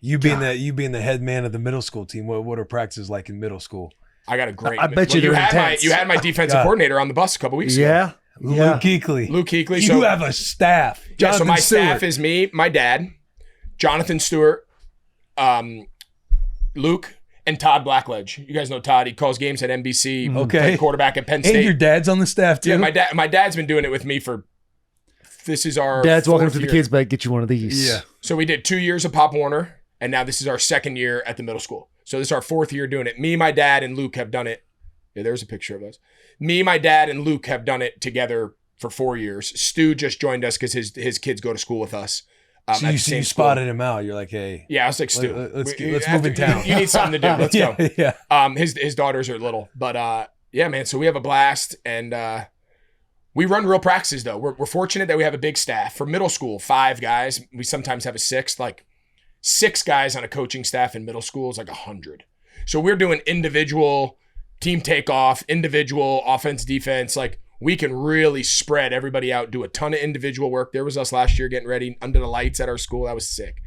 You being the head man of the middle school team, what are practices like in middle school? I got a great. I bet you had my defensive coordinator on the bus a couple weeks ago. Yeah. Luke Kuechly. You have a staff. Yeah, so my Stewart. staff is me, my dad, Jonathan Stewart, Luke, and Todd Blackledge. You guys know Todd. He calls games at NBC. Okay. Played quarterback at Penn State. And your dad's on the staff too. Yeah, my dad's been doing it with me for. This is our. Dad's walking up fourth to the year. kids, but get you one of these. Yeah. So we did 2 years of Pop Warner, and now this is our second year at the middle school. So this is our fourth year doing it. Me, my dad, and Luke have done it. Yeah, there's a picture of us. Me, my dad, and Luke have done it together for 4 years. Stu just joined us because his kids go to school with us. So you spotted him out. You're like, hey. Yeah, I was like, Stu, let's move in town. You need something to do. Let's go. Yeah. His daughters are little, but yeah, man. So we have a blast, and we run real practices though. We're fortunate that we have a big staff. For middle school, 5 guys. We sometimes have a 6th. Like 6 guys on a coaching staff in middle school is like 100. So we're doing individual team takeoff, individual offense, defense. Like we can really spread everybody out, do a ton of individual work. There was us last year getting ready under the lights at our school. That was sick.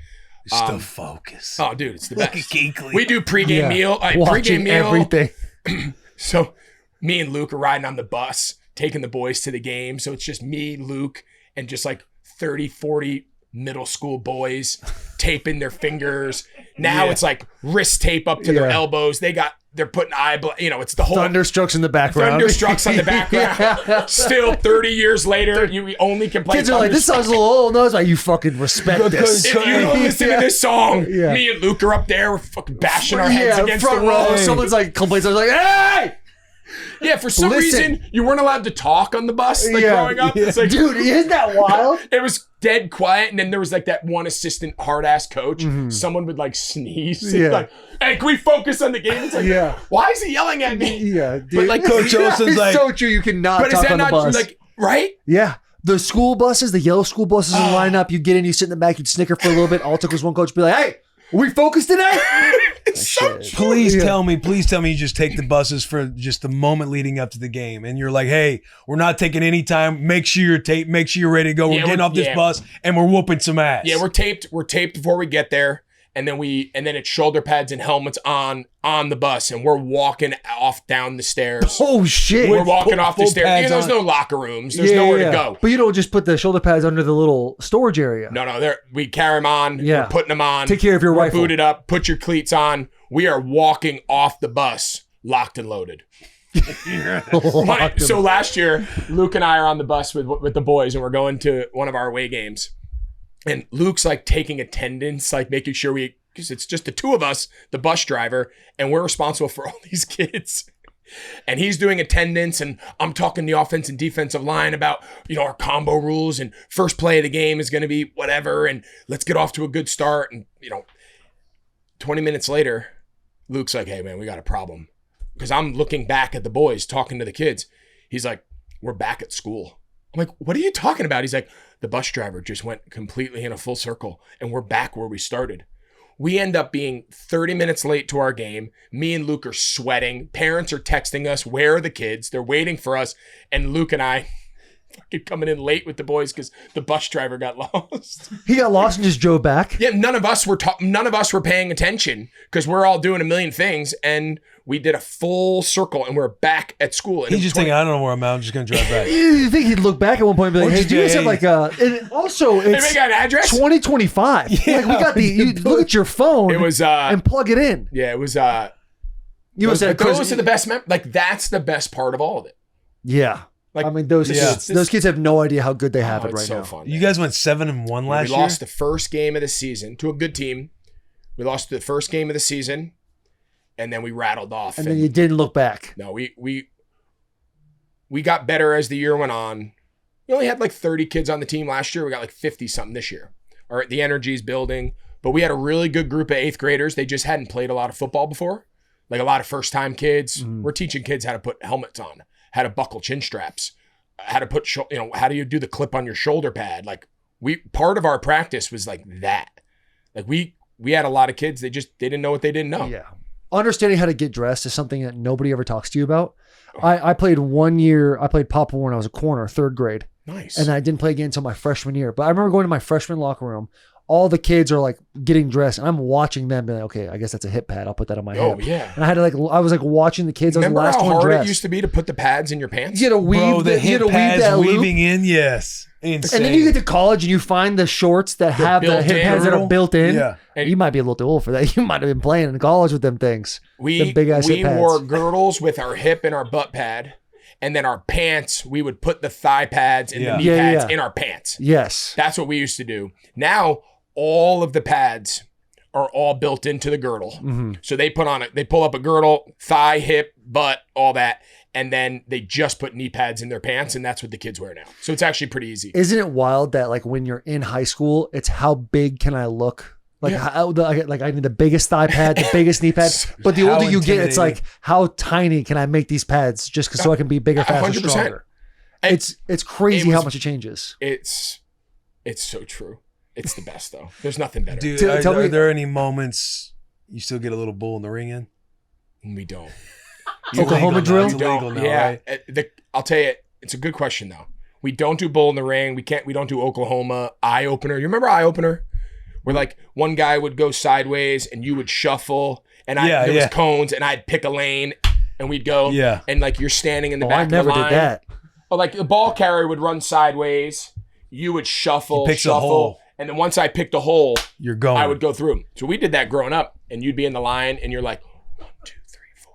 Still focus. Oh, dude, it's the best. Look at Kuechly. We do pregame meal. Watching Pregame meal. everything. So me and Luke are riding on the bus, taking the boys to the game. So it's just me, Luke, and just like 30, 40 middle school boys taping their fingers. Now it's like wrist tape up to their elbows. They're putting it's the whole Thunderstrucks in the background. Thunderstrucks on the background. Still 30 years later, you only can play. Kids are like, this song's a little old. No, it's like, you fucking respect this. If you don't listen to this song, me and Luke are up there, we're fucking bashing our heads against front the wall. row. Someone's like complains. I was like, hey! Yeah, for some reason, you weren't allowed to talk on the bus growing up. Yeah. It's like, dude, isn't that wild? It was dead quiet, and then there was like that one assistant hard-ass coach. Someone would like sneeze. Yeah. Like, hey, can we focus on the game? It's like, why is he yelling at me? Yeah, dude. But like Coach Olsen's it's like, so true. You cannot but is talk that on the not bus. like, right? Yeah. The school buses, the yellow school buses in line up. You get in, you sit in the back, you'd snicker for a little bit. All it took was one coach be like, hey, are we focused today? It's so true. Please tell me you just take the buses for just the moment leading up to the game. And you're like, hey, we're not taking any time. Make sure you're taped. Make sure you're ready to go. We're getting off this bus and we're whooping some ass. Yeah, we're taped. We're taped before we get there. And then it's shoulder pads and helmets on the bus, and we're walking off down the stairs. Oh shit! We're walking off the stairs. There's no locker rooms. There's nowhere to go. But you don't just put the shoulder pads under the little storage area. No. We carry them on. Yeah. We're putting them on. Take care of your rifle. Booted up. Put your cleats on. We are walking off the bus, locked and loaded. So last year, Luke and I are on the bus with the boys, and we're going to one of our away games. And Luke's like taking attendance, like making sure because it's just the two of us, the bus driver, and we're responsible for all these kids. And he's doing attendance, and I'm talking the offense and defensive line about, our combo rules, and first play of the game is going to be whatever, and let's get off to a good start. And, 20 minutes later, Luke's like, hey, man, we got a problem. Because I'm looking back at the boys, talking to the kids. He's like, we're back at school. I'm like, what are you talking about? He's like, the bus driver just went completely in a full circle, and we're back where we started. We end up being 30 minutes late to our game. Me and Luke are sweating. Parents are texting us, where are the kids? They're waiting for us. And Luke and I fucking coming in late with the boys because the bus driver got lost. He got lost and just drove back? Yeah, none of us were paying attention because we're all doing a million things, and we did a full circle, and we're back at school. And he's just thinking, I don't know where I'm at. I'm just going to drive back. You think he'd look back at one point and be like, hey, do you guys have like a... And also, it's they got an address? 2025. Yeah, like we got you look at your phone and plug it in. Yeah, it was... those are the best... that's the best part of all of it. Yeah. Like, I mean, those kids have no idea how good they have it right now. Fun, you guys went 7-1 last year? We lost the first game of the season to a good team. We lost the first game of the season, and then we rattled off. And then you didn't look back. No, we got better as the year went on. We only had like 30 kids on the team last year. We got like 50-something this year. All right, the energy's building. But we had a really good group of 8th graders. They just hadn't played a lot of football before. Like a lot of first-time kids. We're teaching kids how to put helmets on, how to buckle chin straps, how to put, how do you do the clip on your shoulder pad? Like part of our practice was like that. Like we had a lot of kids. They didn't know what they didn't know. Yeah. Understanding how to get dressed is something that nobody ever talks to you about. I played 1 year. I played Pop Warner when I was a corner, 3rd grade. Nice. And I didn't play again until my freshman year. But I remember going to my freshman locker room. all the kids are like getting dressed, and I'm watching them. Be like, okay, I guess that's a hip pad. I'll put that on my hip. Yeah. And I had to I was like watching the kids. Remember I was the last how one hard dressed. it used to be to put the pads in your pants? You had to weave the hip pads that loop. weaving in, yes. Insane. And then you get to college and you find the shorts that have the hip pads that are built in. Yeah. And you might be a little too old for that. You might have been playing in college with them things. We wore girdles with our hip and our butt pad. And then our pants, we would put the thigh pads and the knee pads in our pants. Yes. That's what we used to do. Now, all of the pads are all built into the girdle. Mm-hmm. So they pull up a girdle, thigh, hip, butt, all that. And then they just put knee pads in their pants, and that's what the kids wear now. So it's actually pretty easy. Isn't it wild that like when you're in high school, it's how big can I look? Like I need the biggest thigh pad, the biggest knee pad. But the older you get, it's like how tiny can I make these pads just so I can be bigger, faster, 100%. stronger? It's crazy how much it changes. It's so true. It's the best though. There's nothing better. Dude, are there any moments you still get a little bull in the ring in? We don't. Oklahoma drill? It's illegal now, yeah. right? I'll tell you, it's a good question though. We don't do bull in the ring. We don't do Oklahoma eye opener. You remember eye opener? Where like one guy would go sideways and you would shuffle and there was cones and I'd pick a lane and we'd go. Yeah. And like you're standing in the back I never of the line. did that. Or like the ball carrier would run sideways. You would shuffle, a hole. And then once I picked a hole, you're going. I would go through them. So we did that growing up and you'd be in the line and you're like, 1, 2, 3, 4.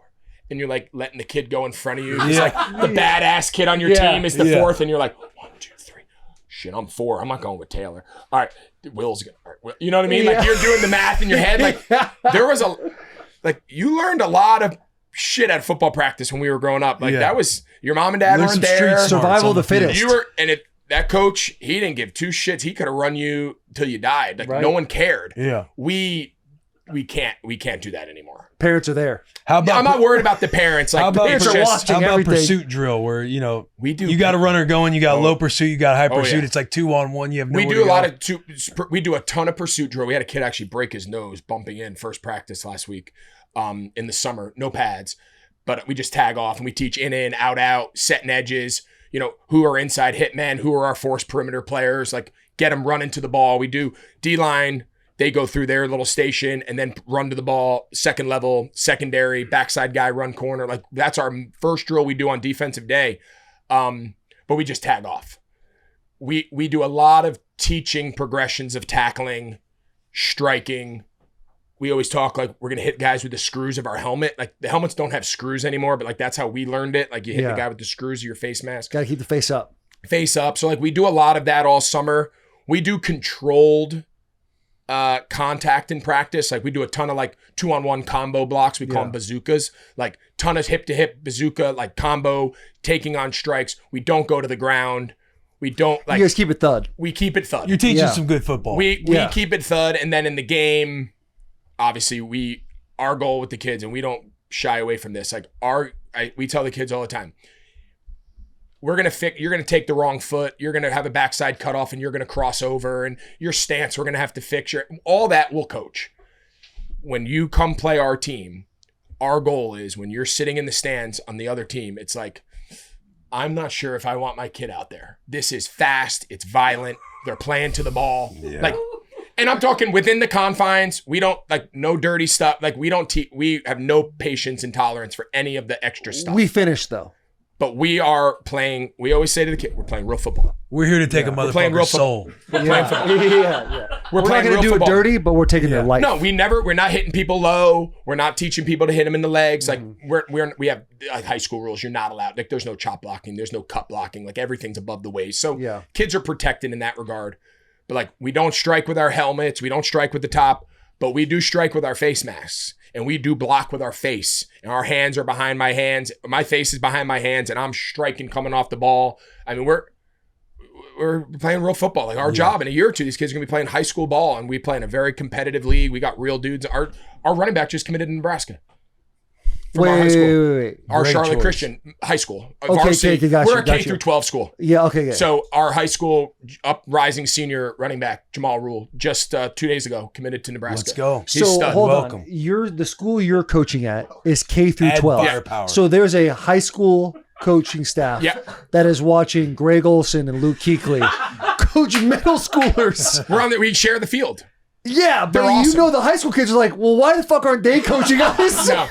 And you're like letting the kid go in front of you. It's like the badass kid on your team is the fourth and you're like, 1, 2, 3. Shit, I'm 4. I'm not going with Taylor. All right. Will's gonna. All right, you know what I mean? Like you're doing the math in your head. Like there was you learned a lot of shit at football practice when we were growing up. Like that was your mom and dad weren't there. Survival of the fittest. That coach, he didn't give 2 shits. He could have run you till you died. Like no one cared. Yeah. We can't do that anymore. Parents are there. I'm not worried about the parents. Like the parents are watching. How about everything. pursuit drill where we do. You got a runner going. You got low pursuit. You got high pursuit. Yeah. It's like 2-on-1. You have We do we do a ton of pursuit drill. We had a kid actually break his nose bumping in first practice last week, in the summer. No pads, but we just tag off and we teach in, out, setting edges. You know, who are inside hitmen, who are our force perimeter players. Like get them running to the ball. We do D-line. They go through their little station and then run to the ball, second level, secondary, backside guy, run corner. Like that's our first drill we do on defensive day. But we just tag off. We do a lot of teaching progressions of tackling, striking. We always talk like we're going to hit guys with the screws of our helmet. Like the helmets don't have screws anymore, but like that's how we learned it. Like you hit the guy with the screws of your face mask. Got to keep the face up. Face up. So like we do a lot of that all summer. We do controlled contact in practice. Like we do a ton of like 2-on-1 combo blocks. We call them bazookas. Like ton of hip to hip bazooka, like combo, taking on strikes. We don't go to the ground. We don't like. You guys keep it thud. We keep it thud. You're teaching some good football. We keep it thud, and then in the game, obviously our goal with the kids, and we don't shy away from this. Like we tell the kids all the time, you're gonna take the wrong foot, you're gonna have a backside cutoff, and you're gonna cross over, and your stance we're gonna have to fix. All that we'll coach. When you come play our team, our goal is when you're sitting in the stands on the other team, it's like, I'm not sure if I want my kid out there. This is fast, it's violent, they're playing to the ball. Like, and I'm talking within the confines. We don't like no dirty stuff. Like we have no patience and tolerance for any of the extra stuff. We finished though. But we are playing, we always say to the kid, we're playing real football. We're here to take a motherfucker's soul. We're playing football. We're not going to do it dirty, but we're taking their life. No, we're not hitting people low. We're not teaching people to hit them in the legs. Like we have high school rules. You're not allowed. Like there's no chop blocking. There's no cut blocking. Like everything's above the waist. So kids are protected in that regard. But like we don't strike with our helmets. We don't strike with the top, but we do strike with our face masks. And we do block with our face, and our hands are behind my hands. My face is behind my hands, and I'm striking coming off the ball. I mean, we're playing real football. Like our job in a year or two, these kids are gonna be playing high school ball, and we play in a very competitive league. We got real dudes. Our running back just committed to Nebraska. Wait. Our Charlotte Christian high school. Okay, we're a K through 12 school. Yeah, okay. So our high school uprising senior running back, Jamal Rule, just 2 days ago committed to Nebraska. Let's go. He's stud. Hold Welcome. on. The school you're coaching at is K through 12. Firepower. So there's a high school coaching staff that is watching Greg Olsen and Luke Kuechly coach middle schoolers. We share the field. Yeah, but awesome. the high school kids are like, well, why the fuck aren't they coaching us? No,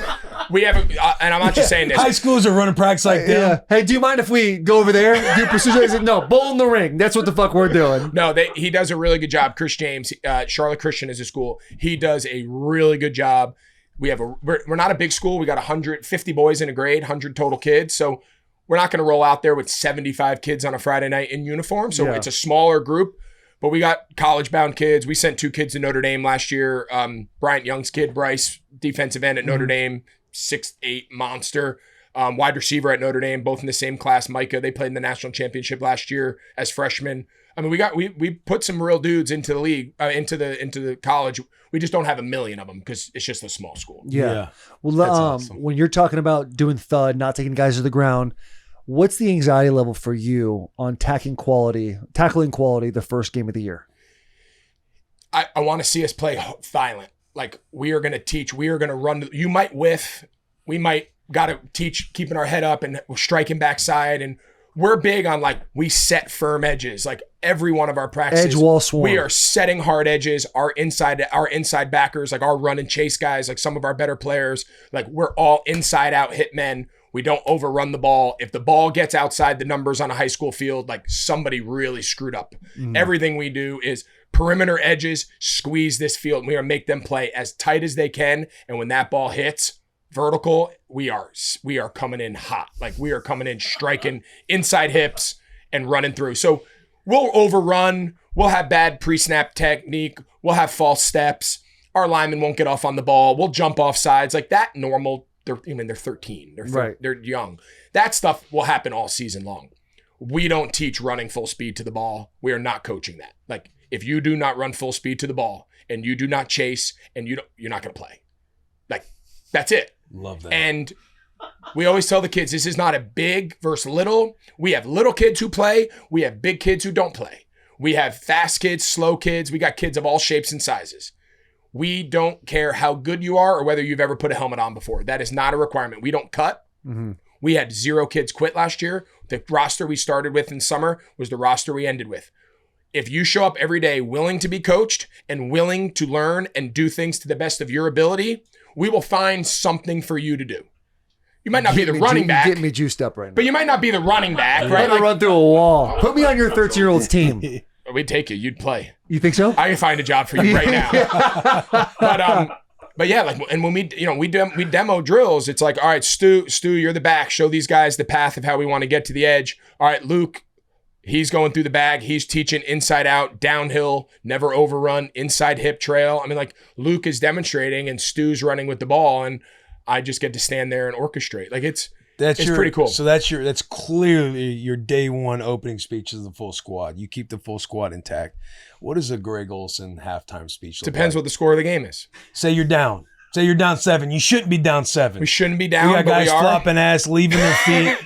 we have, and I'm not just saying this. High schools are running practice like them. Yeah. Hey, do you mind if we go over there, do procedure? I said, no, bowl in the ring. That's what the fuck we're doing. No, he does a really good job. Chris James, Charlotte Christian is a school. He does a really good job. We're not a big school. We got 150 boys in a grade, 100 total kids. So we're not going to roll out there with 75 kids on a Friday night in uniform. So it's a smaller group. But we got college-bound kids. We sent 2 kids to Notre Dame last year. Bryant Young's kid, Bryce, defensive end at Notre Dame, 6'8" monster. Wide receiver at Notre Dame, both in the same class. Micah, they played in the national championship last year as freshmen. I mean, we put some real dudes into the league, into the college. We just don't have a million of them because it's just a small school. Yeah. Well, awesome. When you're talking about doing thud, not taking guys to the ground, what's the anxiety level for you on tackling quality the first game of the year? I want to see us play violent. Like, we are going to teach. We are going to run. You might whiff. We might got to teach keeping our head up and striking backside. And we're big on, like, we set firm edges. Like, every one of our practices, edge wall swarm. We are setting hard edges. Our inside backers, like our run and chase guys, like some of our better players, like, we're all inside out hit men. We don't overrun the ball. If the ball gets outside the numbers on a high school field, like, somebody really screwed up. Everything we do is perimeter edges, squeeze this field. We are make them play as tight as they can. And when that ball hits vertical, we are coming in hot. Like, we are coming in striking inside hips and running through. So we'll overrun. We'll have bad pre-snap technique. We'll have false steps. Our linemen won't get off on the ball. We'll jump off sides like that. Normal. They're 13. They're young. That stuff will happen all season long. We don't teach running full speed to the ball. We are not coaching that. Like, if you do not run full speed to the ball and you do not chase and you're not going to play. Like, that's it. Love that. And we always tell the kids, this is not a big versus little. We have little kids who play. We have big kids who don't play. We have fast kids, slow kids. We got kids of all shapes and sizes. We don't care how good you are or whether you've ever put a helmet on before. That is not a requirement. We don't cut. We had 0 kids quit last year. The roster we started with in summer was the roster we ended with. If you show up every day willing to be coached and willing to learn and do things to the best of your ability, we will find something for you to do. You might not be the running back. Get me juiced up right now. But you might not be the running back, right? I'm gonna run through a wall. Put me on your 13-year-old's team. We'd take you. You'd play. You think so? I can find a job for you right now. But yeah, like, and when we demo drills, it's like, all right, Stu, you're the back. Show these guys the path of how we want to get to the edge. All right, Luke, he's going through the bag. He's teaching inside out, downhill, never overrun, inside hip trail. I mean, like, Luke is demonstrating and Stu's running with the ball, and I just get to stand there and orchestrate. Like, it's pretty cool. So that's clearly your day one opening speech to the full squad. You keep the full squad intact. What is a Greg Olsen halftime speech look Depends like? what the score of the game is. Say you're down. Say you're down 7. You shouldn't be down 7. We shouldn't be down. We got but guys we are. flopping ass, leaving their feet,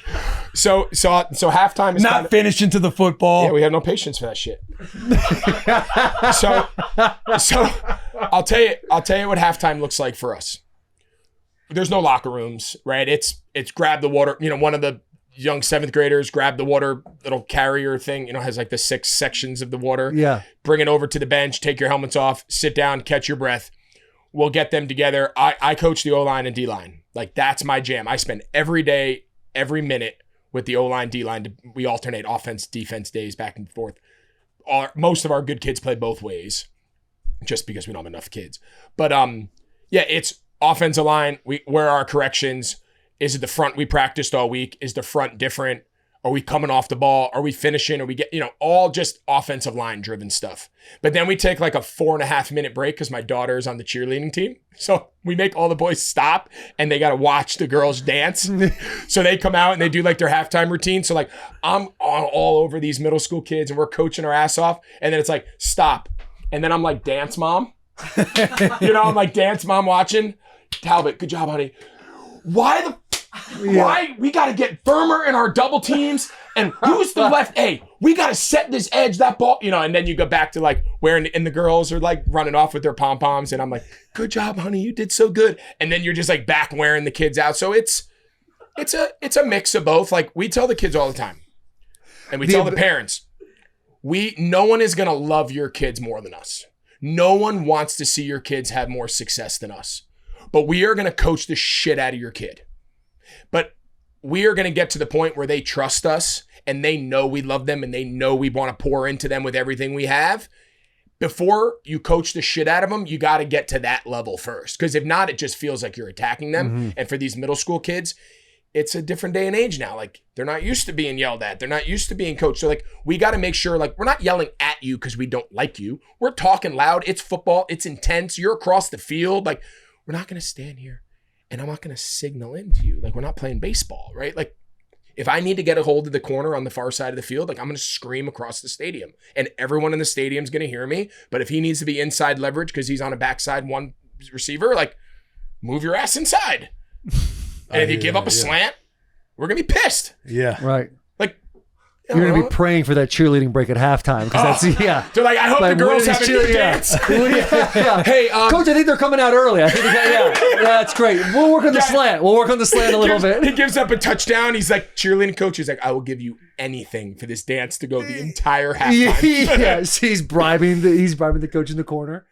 So halftime is not finishing to the football. Yeah, we have no patience for that shit. so I'll tell you what halftime looks like for us. There's no locker rooms, right? It's grab the water. One of the young 7th graders grab the water little carrier thing. Has like the 6 sections of the water. Yeah. Bring it over to the bench. Take your helmets off. Sit down. Catch your breath. We'll get them together. I coach the O-line and D-line. Like, that's my jam. I spend every day, every minute with the O-line, D-line. We alternate offense, defense days back and forth. Most of our good kids play both ways, just because we don't have enough kids. But yeah, it's offensive line. Where are our corrections? Is it the front we practiced all week? Is the front different? Are we coming off the ball? Are we finishing? Are we all just offensive line driven stuff. But then we take like a 4.5 minute break because my daughter is on the cheerleading team. So we make all the boys stop and they got to watch the girls dance. So they come out and they do like their halftime routine. So like, I'm all over these middle school kids and we're coaching our ass off. And then it's like, stop. And then I'm like, dance mom. I'm like, dance mom watching. Talbot, good job, honey. Why we got to get firmer in our double teams, and who's the left? Hey, we got to set this edge, that ball, and then you go back to like and the girls are like running off with their pom-poms, and I'm like, good job, honey, you did so good. And then you're just like back wearing the kids out. So it's a mix of both. Like, we tell the kids all the time, and we tell the parents, no one is going to love your kids more than us. No one wants to see your kids have more success than us. But we are going to coach the shit out of your kid. But we are going to get to the point where they trust us and they know we love them and they know we want to pour into them with everything we have. Before you coach the shit out of them, you got to get to that level first. Because if not, it just feels like you're attacking them. Mm-hmm. And for these middle school kids, it's a different day and age now. Like, they're not used to being yelled at. They're not used to being coached. So, like, we got to make sure, like, we're not yelling at you because we don't like you. We're talking loud. It's football. It's intense. You're across the field. Like, we're not going to stand here and I'm not going to signal into you. Like, we're not playing baseball, right? Like, if I need to get a hold of the corner on the far side of the field, like, I'm going to scream across the stadium and everyone in the stadium is going to hear me. But if he needs to be inside leverage because he's on a backside one receiver, like, move your ass inside. And if you give up a slant, we're going to be pissed. Yeah. Right. Like, you're going to be praying for that cheerleading break at halftime. Because that's, They're like, I hope the girls have a new dance. Hey, Coach, I think they're coming out early. I think that's great. We'll work on the slant. We'll work on the slant a little bit. He gives up a touchdown. He's like, cheerleading coach is like, I will give you anything for this dance to go the entire halftime. Yes, he's bribing the coach in the corner.